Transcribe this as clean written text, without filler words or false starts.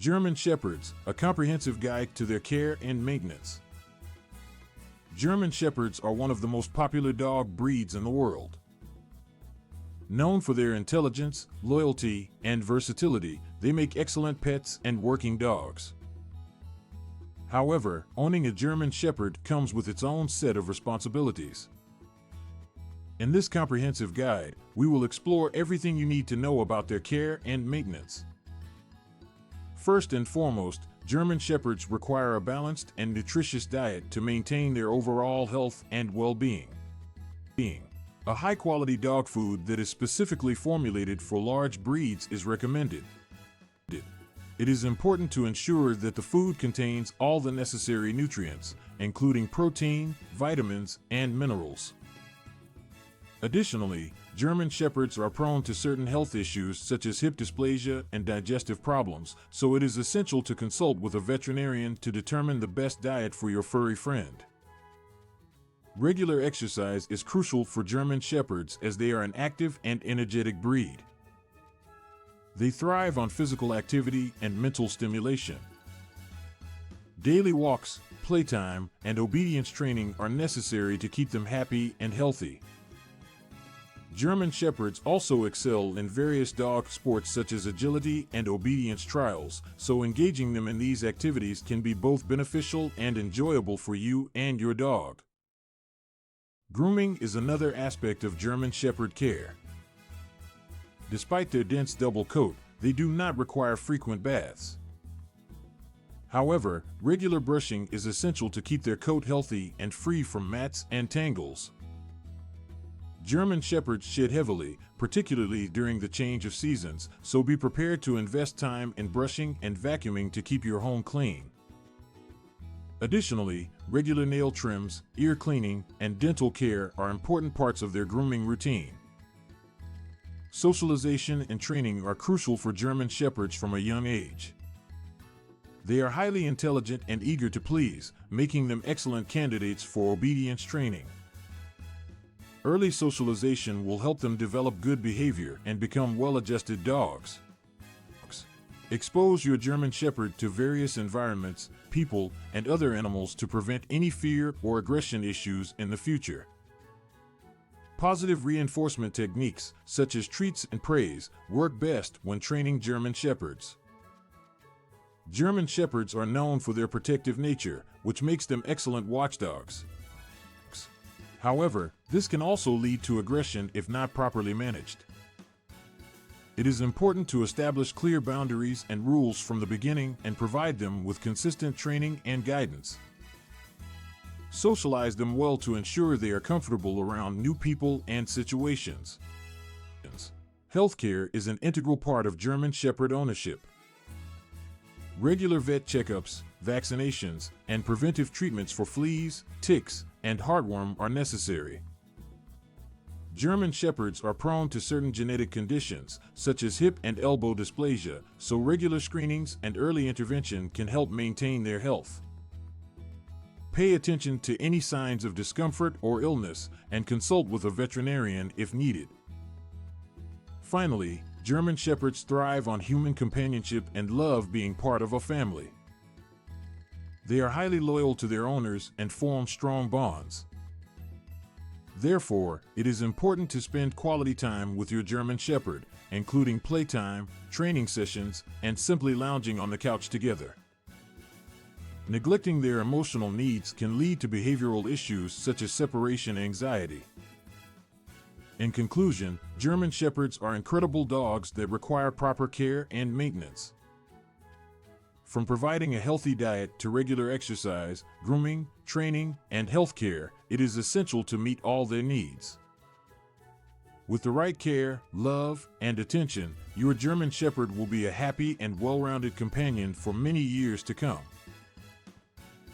German Shepherds, a comprehensive guide to their care and maintenance. German Shepherds are one of the most popular dog breeds in the world. Known for their intelligence, loyalty, and versatility, they make excellent pets and working dogs. However, owning a German Shepherd comes with its own set of responsibilities. In this comprehensive guide, we will explore everything you need to know about their care and maintenance. First and foremost, German Shepherds require a balanced and nutritious diet to maintain their overall health and well-being. A high-quality dog food that is specifically formulated for large breeds is recommended. It is important to ensure that the food contains all the necessary nutrients, including protein, vitamins, and minerals. Additionally, German Shepherds are prone to certain health issues such as hip dysplasia and digestive problems, so it is essential to consult with a veterinarian to determine the best diet for your furry friend. Regular exercise is crucial for German Shepherds as they are an active and energetic breed. They thrive on physical activity and mental stimulation. Daily walks, playtime, and obedience training are necessary to keep them happy and healthy. German Shepherds also excel in various dog sports such as agility and obedience trials, so engaging them in these activities can be both beneficial and enjoyable for you and your dog. Grooming is another aspect of German Shepherd care. Despite their dense double coat, they do not require frequent baths. However, regular brushing is essential to keep their coat healthy and free from mats and tangles. German Shepherds shed heavily, particularly during the change of seasons, so be prepared to invest time in brushing and vacuuming to keep your home clean. Additionally, regular nail trims, ear cleaning, and dental care are important parts of their grooming routine. Socialization and training are crucial for German Shepherds from a young age. They are highly intelligent and eager to please, making them excellent candidates for obedience training. Early socialization will help them develop good behavior and become well-adjusted dogs. Expose your German Shepherd to various environments, people, and other animals to prevent any fear or aggression issues in the future. Positive reinforcement techniques, such as treats and praise, work best when training German Shepherds. German Shepherds are known for their protective nature, which makes them excellent watchdogs. However, this can also lead to aggression if not properly managed. It is important to establish clear boundaries and rules from the beginning and provide them with consistent training and guidance. Socialize them well to ensure they are comfortable around new people and situations. Healthcare is an integral part of German Shepherd ownership. Regular vet checkups, vaccinations, and preventive treatments for fleas, ticks, and heartworm are necessary. German Shepherds are prone to certain genetic conditions, such as hip and elbow dysplasia, so regular screenings and early intervention can help maintain their health. Pay attention to any signs of discomfort or illness and consult with a veterinarian if needed. Finally, German Shepherds thrive on human companionship and love being part of a family. They are highly loyal to their owners and form strong bonds. Therefore, it is important to spend quality time with your German Shepherd, including playtime, training sessions, and simply lounging on the couch together. Neglecting their emotional needs can lead to behavioral issues such as separation anxiety. In conclusion, German Shepherds are incredible dogs that require proper care and maintenance. From providing a healthy diet to regular exercise, grooming, training, and health care, it is essential to meet all their needs. With the right care, love, and attention, your German Shepherd will be a happy and well-rounded companion for many years to come.